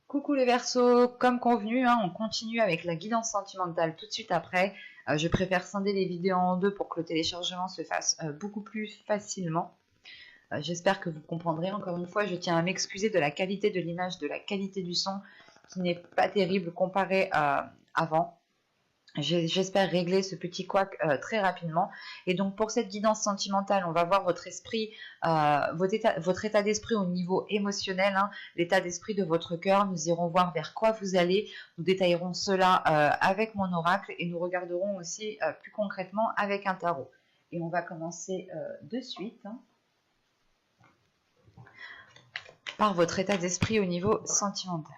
Coucou les Verseaux, comme convenu, on continue avec la guidance sentimentale tout de suite après. Je préfère scinder les vidéos en deux pour que le téléchargement se fasse beaucoup plus facilement. J'espère que vous comprendrez. Encore une fois, je tiens à m'excuser de la qualité de l'image, de la qualité du son qui n'est pas terrible comparé à avant. J'espère régler ce petit couac très rapidement. Et donc pour cette guidance sentimentale, on va voir votre esprit, votre état d'esprit au niveau émotionnel, l'état d'esprit de votre cœur. Nous irons voir vers quoi vous allez. Nous détaillerons cela avec mon oracle et nous regarderons aussi plus concrètement avec un tarot. Et on va commencer de suite par votre état d'esprit au niveau sentimental.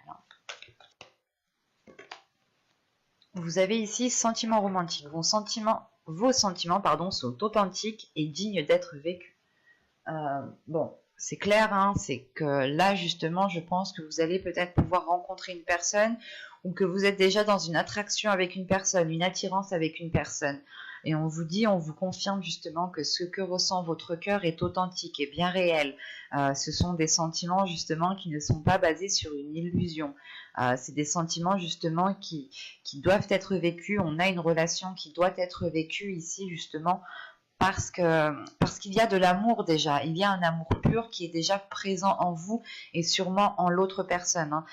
Vous avez ici sentiments romantiques. Vos sentiments sont authentiques et dignes d'être vécus. Bon, c'est clair, c'est que là justement, je pense que vous allez peut-être pouvoir rencontrer une personne ou que vous êtes déjà dans une attraction avec une personne, une attirance avec une personne. Et on vous confirme justement que ce que ressent votre cœur est authentique et bien réel. Ce sont des sentiments justement qui ne sont pas basés sur une illusion. C'est des sentiments justement qui doivent être vécus. On a une relation qui doit être vécue ici justement parce qu'il y a de l'amour déjà, il y a un amour pur qui est déjà présent en vous et sûrement en l'autre personne.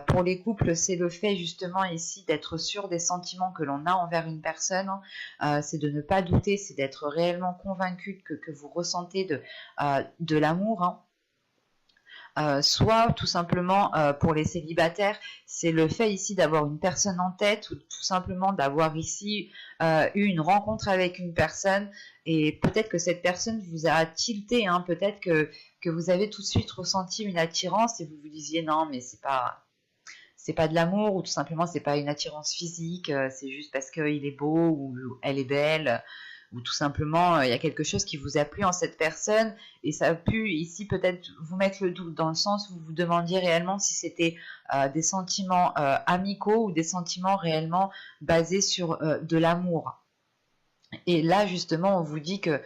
Pour les couples, c'est le fait justement ici d'être sûr des sentiments que l'on a envers une personne, c'est de ne pas douter, c'est d'être réellement convaincu que vous ressentez de l'amour. Soit tout simplement pour les célibataires, c'est le fait ici d'avoir une personne en tête ou tout simplement d'avoir ici eu une rencontre avec une personne et peut-être que cette personne vous a tilté, peut-être que vous avez tout de suite ressenti une attirance et vous vous disiez non mais c'est pas de l'amour ou tout simplement c'est pas une attirance physique, c'est juste parce qu'il est beau ou elle est belle ou tout simplement il y a quelque chose qui vous a plu en cette personne et ça a pu ici peut-être vous mettre le doute dans le sens où vous vous demandiez réellement si c'était des sentiments amicaux ou des sentiments réellement basés sur de l'amour. Et là justement on vous dit que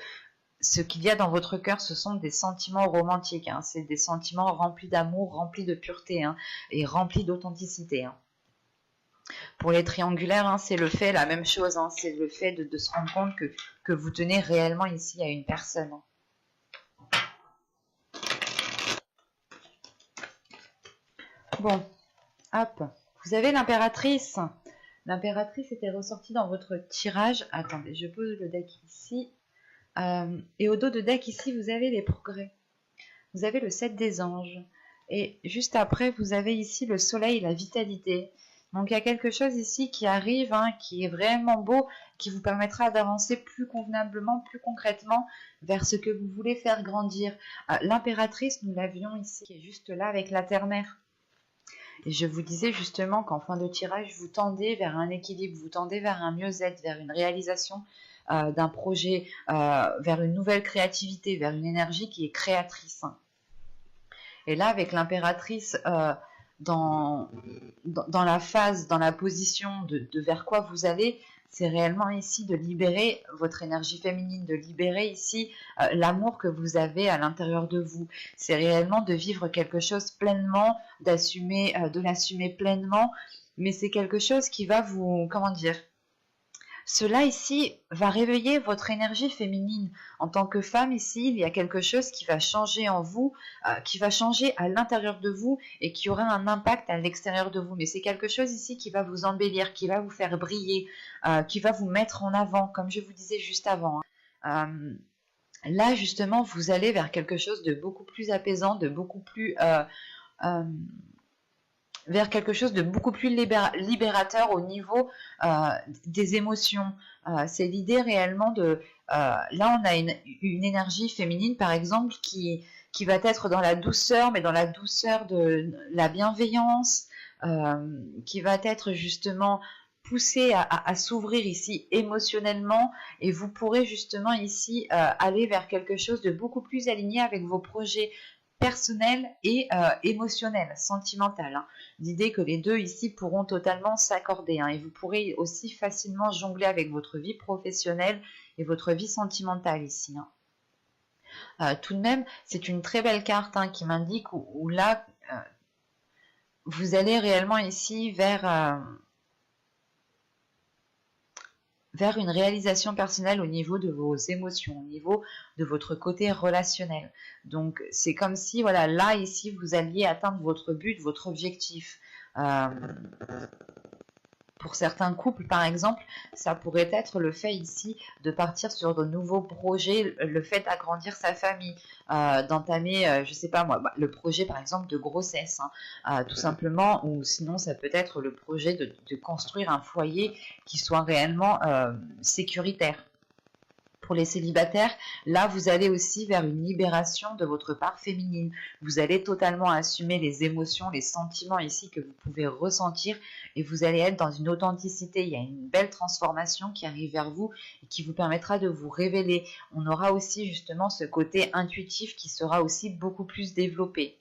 ce qu'il y a dans votre cœur, ce sont des sentiments romantiques, c'est des sentiments remplis d'amour, remplis de pureté et remplis d'authenticité. Pour les triangulaires, c'est le fait, la même chose, c'est le fait de se rendre compte que vous tenez réellement ici à une personne. Bon, hop, vous avez l'impératrice. L'impératrice était ressortie dans votre tirage. Attendez, je pose le deck ici. Et au dos de deck ici, vous avez les progrès. Vous avez le 7 des anges. Et juste après, vous avez ici le soleil, la vitalité. Donc il y a quelque chose ici qui arrive, qui est vraiment beau, qui vous permettra d'avancer plus convenablement, plus concrètement vers ce que vous voulez faire grandir. L'impératrice, nous l'avions ici, qui est juste là avec la terre-mère. Et je vous disais justement qu'en fin de tirage, vous tendez vers un équilibre, vous tendez vers un mieux-être, vers une réalisation d'un projet, vers une nouvelle créativité, vers une énergie qui est créatrice. Et là, avec l'impératrice dans la phase, dans la position de vers quoi vous allez, c'est réellement ici de libérer votre énergie féminine, de libérer ici l'amour que vous avez à l'intérieur de vous. C'est réellement de vivre quelque chose pleinement, d'assumer, de l'assumer pleinement, mais c'est quelque chose qui va vous, cela ici va réveiller votre énergie féminine. En tant que femme ici, il y a quelque chose qui va changer en vous, qui va changer à l'intérieur de vous et qui aura un impact à l'extérieur de vous. Mais c'est quelque chose ici qui va vous embellir, qui va vous faire briller, qui va vous mettre en avant, comme je vous disais juste avant. Là, justement, vous allez vers quelque chose de beaucoup plus apaisant, de beaucoup plus... vers quelque chose de beaucoup plus libérateur au niveau des émotions. C'est l'idée réellement de... là, on a une énergie féminine, par exemple, qui va être dans la douceur, mais dans la douceur de la bienveillance, qui va être justement poussée à s'ouvrir ici émotionnellement, et vous pourrez justement ici aller vers quelque chose de beaucoup plus aligné avec vos projets personnel et émotionnel, sentimental. L'idée que les deux ici pourront totalement s'accorder et vous pourrez aussi facilement jongler avec votre vie professionnelle et votre vie sentimentale ici. Tout de même, c'est une très belle carte qui m'indique où là, vous allez réellement ici vers une réalisation personnelle au niveau de vos émotions, au niveau de votre côté relationnel. Donc c'est comme si, voilà, là, ici, vous alliez atteindre votre but, votre objectif. Pour certains couples, par exemple, ça pourrait être le fait ici de partir sur de nouveaux projets, le fait d'agrandir sa famille, d'entamer, je sais pas moi, le projet par exemple de grossesse, hein, tout simplement, ou sinon ça peut être le projet de construire un foyer qui soit réellement sécuritaire. Pour les célibataires, là, vous allez aussi vers une libération de votre part féminine. Vous allez totalement assumer les émotions, les sentiments ici que vous pouvez ressentir et vous allez être dans une authenticité. Il y a une belle transformation qui arrive vers vous et qui vous permettra de vous révéler. On aura aussi justement ce côté intuitif qui sera aussi beaucoup plus développé.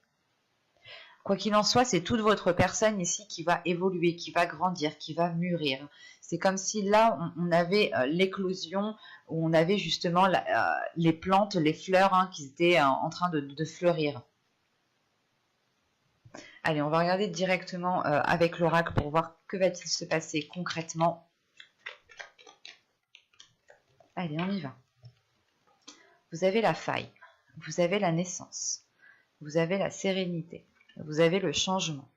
Quoi qu'il en soit, c'est toute votre personne ici qui va évoluer, qui va grandir, qui va mûrir. C'est comme si là, on avait l'éclosion, où on avait justement les plantes, les fleurs hein, qui étaient en train de fleurir. Allez, on va regarder directement avec l'oracle pour voir que va-t-il se passer concrètement. Allez, on y va. Vous avez la faille, vous avez la naissance, vous avez la sérénité. Vous avez le changement,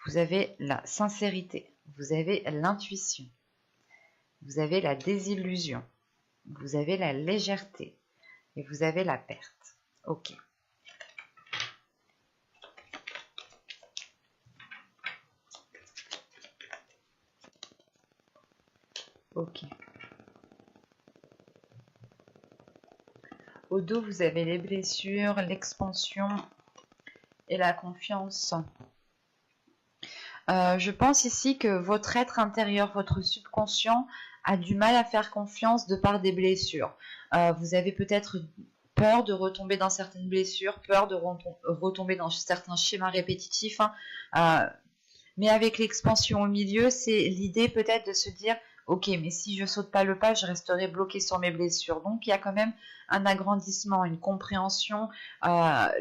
vous avez la sincérité, vous avez l'intuition, vous avez la désillusion, vous avez la légèreté et vous avez la perte. Ok. Ok. Au dos, vous avez les blessures, l'expansion et la confiance. Je pense ici que votre être intérieur, votre subconscient a du mal à faire confiance de par des blessures. Vous avez peut-être peur de retomber dans certaines blessures, peur de retomber dans certains schémas répétitifs. Mais avec l'expansion au milieu, c'est l'idée peut-être de se dire ok, mais si je saute pas le pas, je resterai bloqué sur mes blessures. Donc il y a quand même un agrandissement, une compréhension, la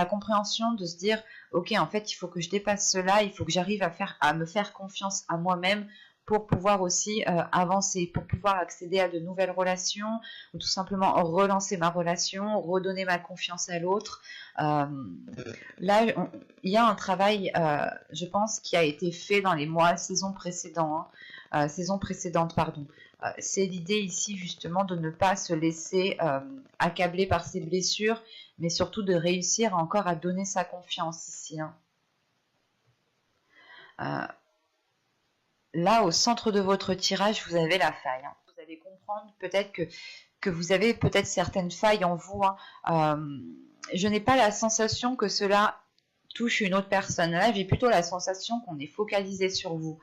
compréhension de se dire ok, en fait, il faut que je dépasse cela, il faut que j'arrive à me faire confiance à moi-même pour pouvoir aussi avancer, pour pouvoir accéder à de nouvelles relations, ou tout simplement relancer ma relation, redonner ma confiance à l'autre. Là, il y a un travail, je pense, qui a été fait dans les saisons précédentes. C'est l'idée ici justement de ne pas se laisser accabler par ses blessures, mais surtout de réussir encore à donner sa confiance ici. Là, au centre de votre tirage, vous avez la faille. Vous allez comprendre peut-être que vous avez peut-être certaines failles en vous. Je n'ai pas la sensation que cela touche une autre personne. Là, j'ai plutôt la sensation qu'on est focalisé sur vous.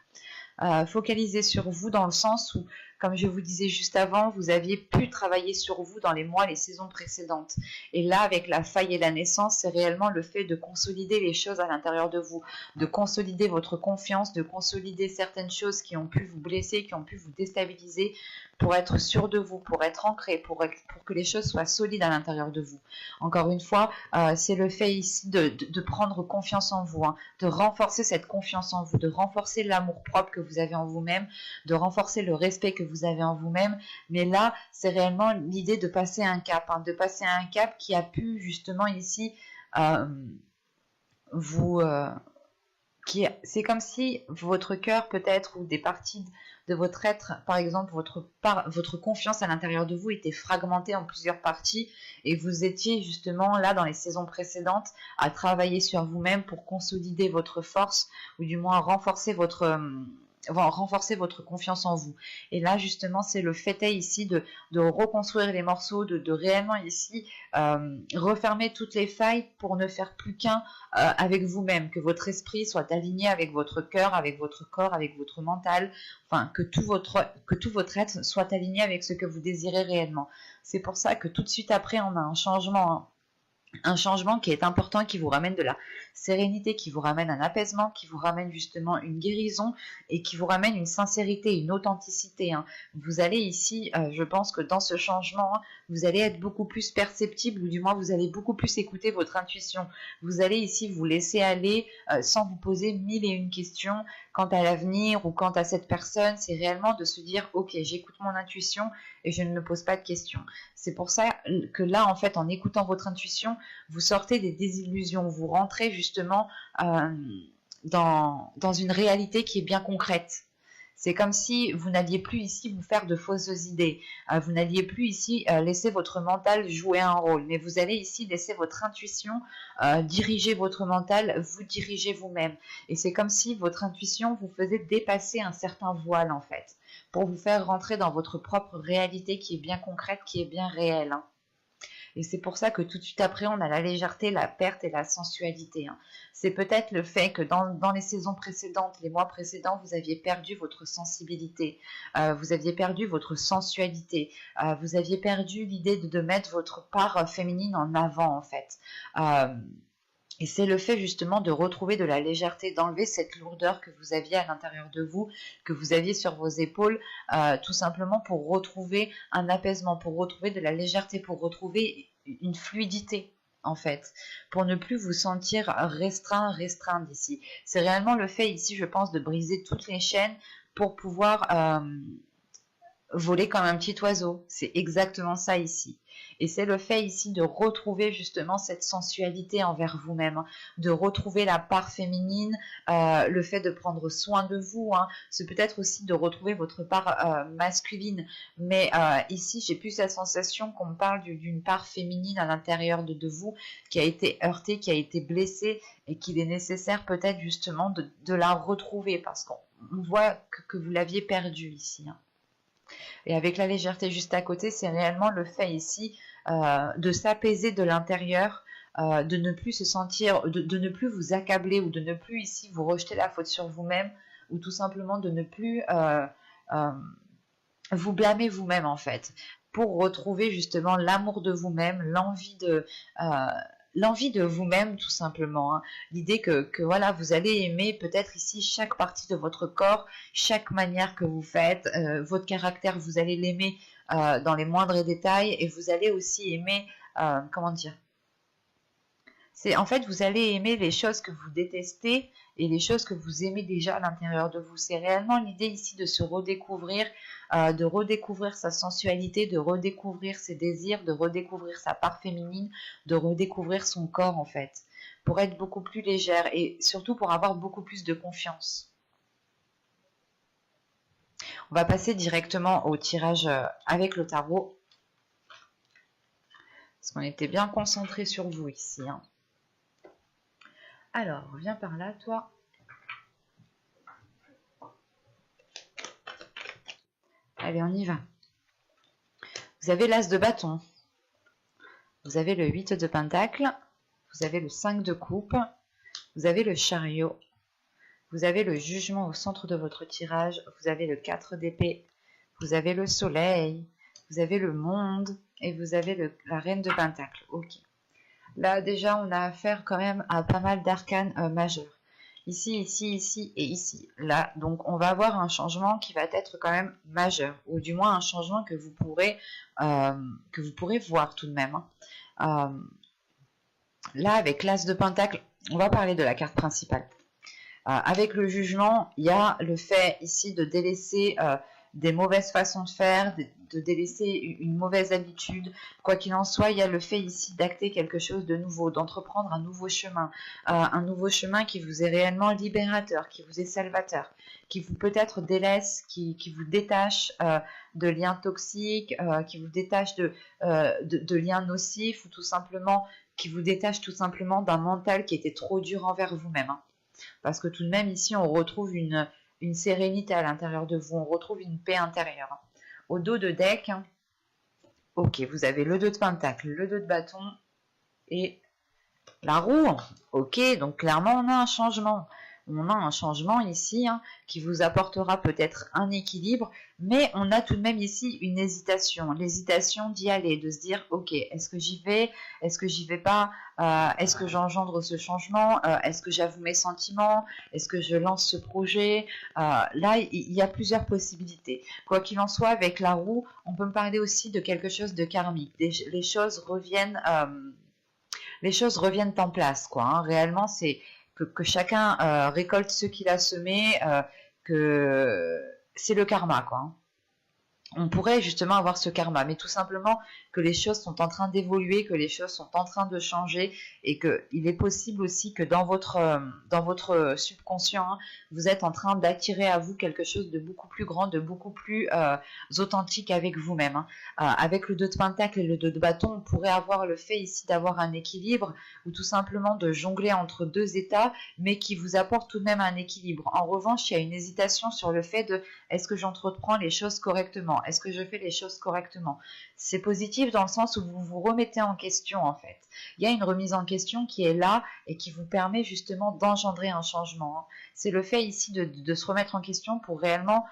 Focalisé sur vous dans le sens où, comme je vous disais juste avant, vous aviez pu travailler sur vous dans les saisons précédentes. Et là, avec la faille et la naissance, c'est réellement le fait de consolider les choses à l'intérieur de vous, de consolider votre confiance, de consolider certaines choses qui ont pu vous blesser, qui ont pu vous déstabiliser, pour être sûr de vous, pour être ancré, pour que les choses soient solides à l'intérieur de vous. Encore une fois, c'est le fait ici de prendre confiance en vous, de renforcer cette confiance en vous, de renforcer l'amour propre que vous avez en vous-même, de renforcer le respect que vous avez en vous-même. Mais là, c'est réellement l'idée de passer un cap, de passer un cap qui a pu justement ici c'est comme si votre cœur peut-être ou des parties de votre être, par exemple votre confiance à l'intérieur de vous était fragmentée en plusieurs parties et vous étiez justement là dans les saisons précédentes à travailler sur vous-même pour consolider votre force ou du moins renforcer votre confiance en vous. Et là, justement, c'est le fait ici de reconstruire les morceaux, de réellement ici refermer toutes les failles pour ne faire plus qu'un avec vous-même, que votre esprit soit aligné avec votre cœur, avec votre corps, avec votre mental, enfin, que tout votre être soit aligné avec ce que vous désirez réellement. C'est pour ça que tout de suite après, on a un changement un changement qui est important, qui vous ramène de la sérénité, qui vous ramène un apaisement, qui vous ramène justement une guérison et qui vous ramène une sincérité, une authenticité. Hein. Vous allez ici, je pense que dans ce changement, hein, vous allez être beaucoup plus perceptible ou du moins vous allez beaucoup plus écouter votre intuition. Vous allez ici vous laisser aller sans vous poser mille et une questions quant à l'avenir ou quant à cette personne. C'est réellement de se dire, ok, j'écoute mon intuition et je ne me pose pas de questions. C'est pour ça que là, en fait, en écoutant votre intuition, vous sortez des désillusions, vous rentrez justement dans une réalité qui est bien concrète. C'est comme si vous n'alliez plus ici vous faire de fausses idées, vous n'alliez plus ici laisser votre mental jouer un rôle, mais vous allez ici laisser votre intuition diriger votre mental, vous diriger vous-même. Et c'est comme si votre intuition vous faisait dépasser un certain voile en fait, pour vous faire rentrer dans votre propre réalité qui est bien concrète, qui est bien réelle. Hein. Et c'est pour ça que tout de suite après, on a la légèreté, la perte et la sensualité. Hein. C'est peut-être le fait que dans les saisons précédentes, les mois précédents, vous aviez perdu votre sensibilité, vous aviez perdu votre sensualité, vous aviez perdu l'idée de mettre votre part féminine en avant en fait. Et c'est le fait justement de retrouver de la légèreté, d'enlever cette lourdeur que vous aviez à l'intérieur de vous, que vous aviez sur vos épaules, tout simplement pour retrouver un apaisement, pour retrouver de la légèreté, pour retrouver une fluidité en fait, pour ne plus vous sentir restreint d'ici. C'est réellement le fait ici, je pense, de briser toutes les chaînes pour pouvoir voler comme un petit oiseau. C'est exactement ça ici. Et c'est le fait ici de retrouver justement cette sensualité envers vous-même, hein, de retrouver la part féminine, le fait de prendre soin de vous. Hein. C'est peut-être aussi de retrouver votre part masculine. Mais ici, j'ai plus la sensation qu'on me parle d'une part féminine à l'intérieur de vous qui a été heurtée, qui a été blessée et qu'il est nécessaire peut-être justement de la retrouver parce qu'on voit que vous l'aviez perdue ici. Hein. Et avec la légèreté juste à côté, c'est réellement le fait ici de s'apaiser de l'intérieur, de ne plus se sentir, de ne plus vous accabler ou de ne plus ici vous rejeter la faute sur vous-même ou tout simplement de ne plus vous blâmer vous-même en fait, pour retrouver justement l'amour de vous-même, l'envie de vous-même tout simplement. Hein. L'idée que voilà, vous allez aimer peut-être ici chaque partie de votre corps, chaque manière que vous faites, votre caractère, vous allez l'aimer dans les moindres détails et vous allez aussi aimer, comment dire, c'est en fait vous allez aimer les choses que vous détestez et les choses que vous aimez déjà à l'intérieur de vous. C'est réellement l'idée ici de se redécouvrir, de redécouvrir sa sensualité, de redécouvrir ses désirs, de redécouvrir sa part féminine, de redécouvrir son corps en fait, pour être beaucoup plus légère et surtout pour avoir beaucoup plus de confiance. On va passer directement au tirage avec le tarot, parce qu'on était bien concentré sur vous ici. Hein. Alors, viens par là, toi. Allez, on y va. Vous avez l'as de bâton. Vous avez le 8 de pentacle. Vous avez le 5 de coupe. Vous avez le chariot. Vous avez le jugement au centre de votre tirage. Vous avez le 4 d'épée. Vous avez le soleil. Vous avez le monde. Et vous avez la reine de pentacle. Ok. Là, déjà, on a affaire quand même à pas mal d'arcanes majeurs. Ici, ici, ici et ici. Là, donc, on va avoir un changement qui va être quand même majeur. Ou du moins, un changement que vous pourrez voir tout de même. Hein. Là, avec l'as de pentacle, on va parler de la carte principale. Avec le jugement, il y a le fait ici de délaisser des mauvaises façons de faire, de délaisser une mauvaise habitude. Quoi qu'il en soit, il y a le fait ici d'acter quelque chose de nouveau, d'entreprendre un nouveau chemin qui vous est réellement libérateur, qui vous est salvateur, qui vous peut-être délaisse, qui vous détache de liens toxiques, qui vous détache de liens nocifs, ou tout simplement, qui vous détache tout simplement d'un mental qui était trop dur envers vous-même. Hein. Parce que tout de même, ici, on retrouve une sérénité à l'intérieur de vous, on retrouve une paix intérieure. Au dos de deck, ok, vous avez le 2 de pentacle, le 2 de bâton et la roue. Ok, donc clairement, on a un changement. On a un changement ici hein, qui vous apportera peut-être un équilibre, mais on a tout de même ici une hésitation. L'hésitation d'y aller, de se dire, ok, est-ce que j'y vais? Est-ce que j'y vais pas? Est-ce que j'engendre ce changement? Est-ce que j'avoue mes sentiments? Est-ce que je lance ce projet? Là, il y a plusieurs possibilités. Quoi qu'il en soit, avec la roue, on peut me parler aussi de quelque chose de karmique. Les choses reviennent en place, quoi. Hein. Réellement, c'est que chacun récolte ce qu'il a semé, que c'est le karma, quoi. Hein. On pourrait justement avoir ce karma, mais tout simplement que les choses sont en train d'évoluer, que les choses sont en train de changer et qu'il est possible aussi que dans votre subconscient, hein, vous êtes en train d'attirer à vous quelque chose de beaucoup plus grand, de beaucoup plus authentique avec vous-même. Hein. Avec le 2 de pentacle et le 2 de bâton, on pourrait avoir le fait ici d'avoir un équilibre ou tout simplement de jongler entre deux états, mais qui vous apporte tout de même un équilibre. En revanche, il y a une hésitation sur le fait de est-ce que j'entreprends les choses correctement? Est-ce que je fais les choses correctement? C'est positif dans le sens où vous vous remettez en question en fait. Il y a une remise en question qui est là et qui vous permet justement d'engendrer un changement. Hein. C'est le fait ici de se remettre en question pour réellement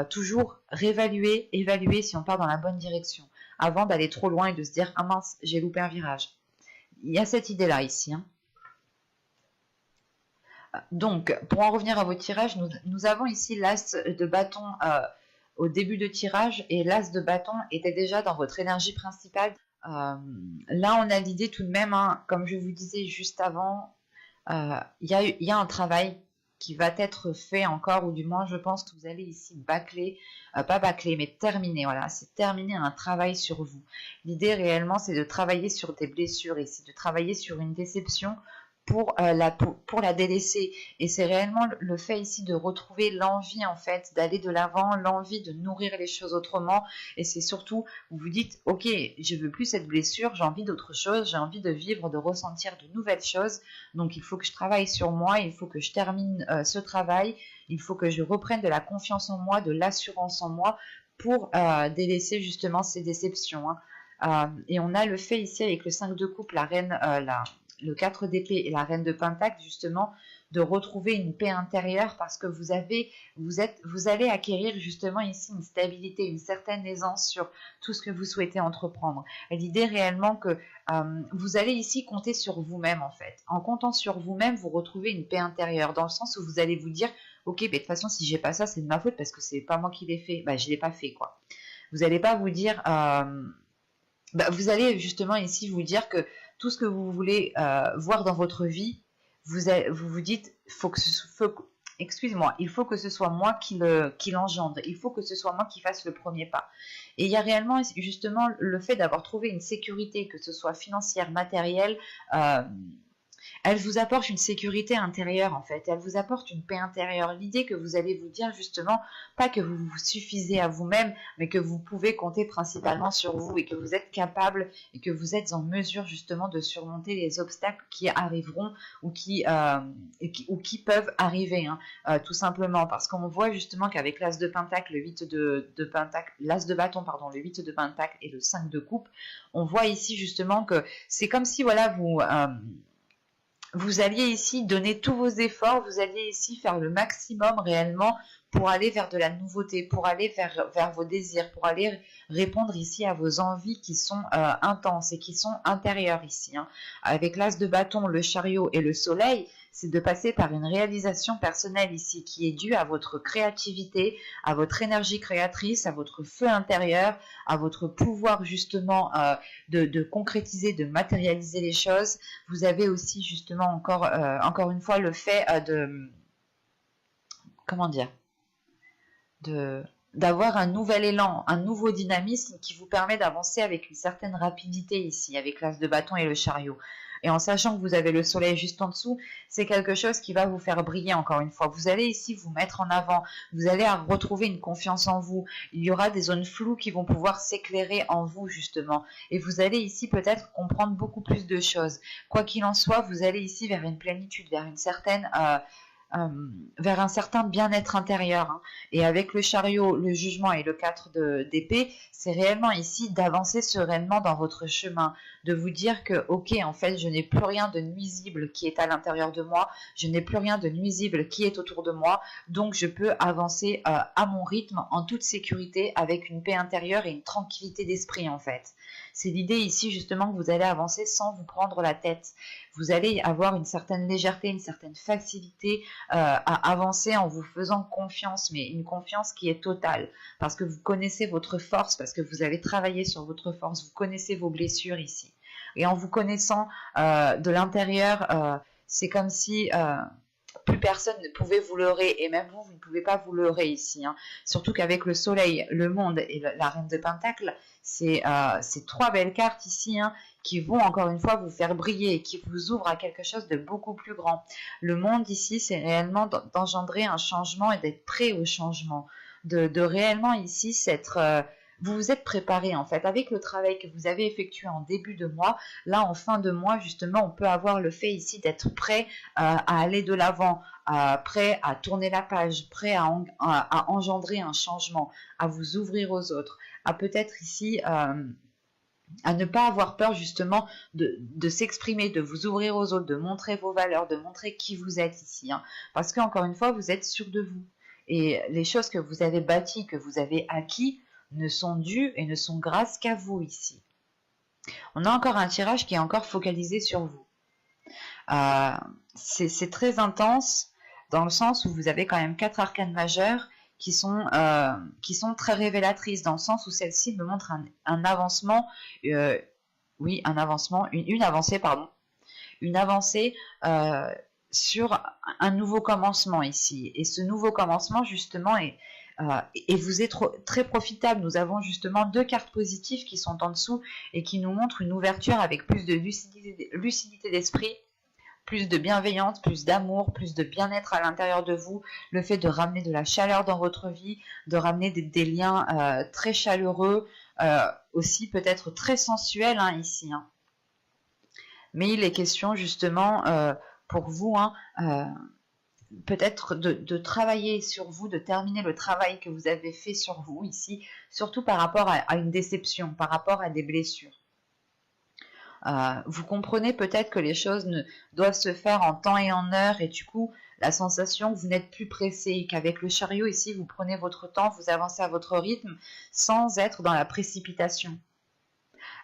toujours réévaluer, évaluer si on part dans la bonne direction avant d'aller trop loin et de se dire ah mince, j'ai loupé un virage. Il y a cette idée-là ici. Hein. Donc, pour en revenir à vos tirages, nous avons ici l'as de bâton au début de tirage et l'as de bâton était déjà dans votre énergie principale. Là, on a l'idée tout de même, hein, comme je vous disais juste avant, il y a un travail qui va être fait encore, ou du moins je pense que vous allez ici bâcler, pas bâcler, mais terminer, voilà, c'est terminer un travail sur vous. L'idée réellement, c'est de travailler sur des blessures ici, de travailler sur une déception, pour la délaisser. Et c'est réellement le fait ici de retrouver l'envie en fait d'aller de l'avant, l'envie de nourrir les choses autrement. Et c'est surtout, vous vous dites, ok, je veux plus cette blessure, j'ai envie d'autre chose, j'ai envie de vivre, de ressentir de nouvelles choses. Donc il faut que je travaille sur moi, il faut que je termine ce travail, il faut que je reprenne de la confiance en moi, de l'assurance en moi pour délaisser justement ces déceptions. Hein. Et on a le fait ici avec le 5 de coupe, la reine, le 4 d'épée et la reine de pentacle, justement, de retrouver une paix intérieure parce que vous allez acquérir justement ici une stabilité, une certaine aisance sur tout ce que vous souhaitez entreprendre. Et l'idée réellement que vous allez ici compter sur vous-même en fait. En comptant sur vous-même, vous retrouvez une paix intérieure dans le sens où vous allez vous dire, ok, mais de toute façon, si j'ai pas ça, c'est de ma faute parce que c'est pas moi qui l'ai fait. Bah, je l'ai pas fait, quoi. Vous n'allez pas vous dire... vous allez justement ici vous dire que tout ce que vous voulez voir dans votre vie, vous vous dites, il faut que ce soit moi qui l'engendre, il faut que ce soit moi qui fasse le premier pas. Et il y a réellement justement le fait d'avoir trouvé une sécurité, que ce soit financière, matérielle, elle vous apporte une sécurité intérieure en fait, elle vous apporte une paix intérieure. L'idée que vous allez vous dire justement, pas que vous vous suffisez à vous-même, mais que vous pouvez compter principalement sur vous et que vous êtes capable et que vous êtes en mesure justement de surmonter les obstacles qui arriveront ou qui peuvent arriver, hein, tout simplement parce qu'on voit justement qu'avec l'as de pentacle, le 8 de pentacle, l'as de bâton, pardon, le 8 de pentacle et le 5 de coupe, on voit ici justement que c'est comme si voilà vous alliez ici donner tous vos efforts, vous alliez ici faire le maximum réellement pour aller vers de la nouveauté, pour aller vers vos désirs, pour aller répondre ici à vos envies qui sont intenses et qui sont intérieures ici. Hein. Avec l'as de bâton, le chariot et le soleil, c'est de passer par une réalisation personnelle ici qui est due à votre créativité, à votre énergie créatrice, à votre feu intérieur, à votre pouvoir justement de concrétiser, de matérialiser les choses. Vous avez aussi justement encore une fois le fait d'avoir un nouvel élan, un nouveau dynamisme qui vous permet d'avancer avec une certaine rapidité ici, avec l'as de bâton et le chariot. Et en sachant que vous avez le soleil juste en dessous, c'est quelque chose qui va vous faire briller encore une fois. Vous allez ici vous mettre en avant, vous allez retrouver une confiance en vous. Il y aura des zones floues qui vont pouvoir s'éclairer en vous justement. Et vous allez ici peut-être comprendre beaucoup plus de choses. Quoi qu'il en soit, vous allez ici vers une plénitude, vers une certaine... euh, vers un certain bien-être intérieur, hein. Et avec le chariot, le jugement et le 4 d'épée, c'est réellement ici d'avancer sereinement dans votre chemin, de vous dire que, ok, en fait, je n'ai plus rien de nuisible qui est à l'intérieur de moi, je n'ai plus rien de nuisible qui est autour de moi, donc je peux avancer à mon rythme, en toute sécurité, avec une paix intérieure et une tranquillité d'esprit, en fait. C'est l'idée ici, justement, que vous allez avancer sans vous prendre la tête. Vous allez avoir une certaine légèreté, une certaine facilité à avancer en vous faisant confiance, mais une confiance qui est totale, parce que vous connaissez votre force, parce que vous avez travaillé sur votre force, vous connaissez vos blessures ici. Et en vous connaissant de l'intérieur, c'est comme si plus personne ne pouvait vous leurrer, et même vous, vous ne pouvez pas vous leurrer ici, hein. Surtout qu'avec le soleil, le monde et la reine de Pentacle, c'est trois belles cartes ici, hein, qui vont encore une fois vous faire briller et qui vous ouvrent à quelque chose de beaucoup plus grand. Le monde ici, c'est réellement d'engendrer un changement et d'être prêt au changement, de réellement ici s'être... vous vous êtes préparé en fait avec le travail que vous avez effectué en début de mois. Là, en fin de mois, justement, on peut avoir le fait ici d'être prêt à aller de l'avant, prêt à tourner la page, prêt à engendrer un changement, à vous ouvrir aux autres, à peut-être ici à ne pas avoir peur justement de s'exprimer, de vous ouvrir aux autres, de montrer vos valeurs, de montrer qui vous êtes ici, hein. Parce qu'encore une fois, vous êtes sûr de vous. Et les choses que vous avez bâties, que vous avez acquis, ne sont dues et ne sont grâces qu'à vous ici. On a encore un tirage qui est encore focalisé sur vous. C'est très intense dans le sens où vous avez quand même 4 arcanes majeures qui sont très révélatrices, dans le sens où celle-ci me montre un avancement, oui, un avancement, une avancée, pardon, une avancée sur un nouveau commencement ici. Et ce nouveau commencement, justement, et vous êtes très profitable. Nous avons justement 2 cartes positives qui sont en dessous et qui nous montrent une ouverture avec plus de lucidité d'esprit, plus de bienveillance, plus d'amour, plus de bien-être à l'intérieur de vous, le fait de ramener de la chaleur dans votre vie, de ramener des liens très chaleureux, aussi peut-être très sensuels, hein, ici, hein. Mais il est question justement pour vous, hein, peut-être de travailler sur vous, de terminer le travail que vous avez fait sur vous ici, surtout par rapport à une déception, par rapport à des blessures. Vous comprenez peut-être que les choses doivent se faire en temps et en heure, et du coup, la sensation que vous n'êtes plus pressé, qu'avec le chariot ici, vous prenez votre temps, vous avancez à votre rythme, sans être dans la précipitation.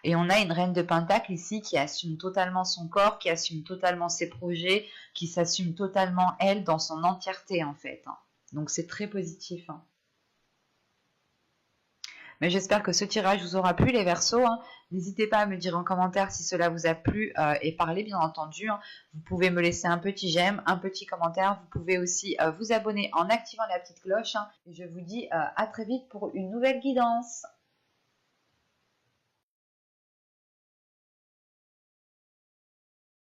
Et on a une reine de Pentacle ici qui assume totalement son corps, qui assume totalement ses projets, qui s'assume totalement elle dans son entièreté en fait, hein. Donc c'est très positif, hein. Mais j'espère que ce tirage vous aura plu les Verseaux, hein. N'hésitez pas à me dire en commentaire si cela vous a plu et parlez bien entendu, hein. Vous pouvez me laisser un petit j'aime, un petit commentaire. Vous pouvez aussi vous abonner en activant la petite cloche, hein. Et je vous dis à très vite pour une nouvelle guidance.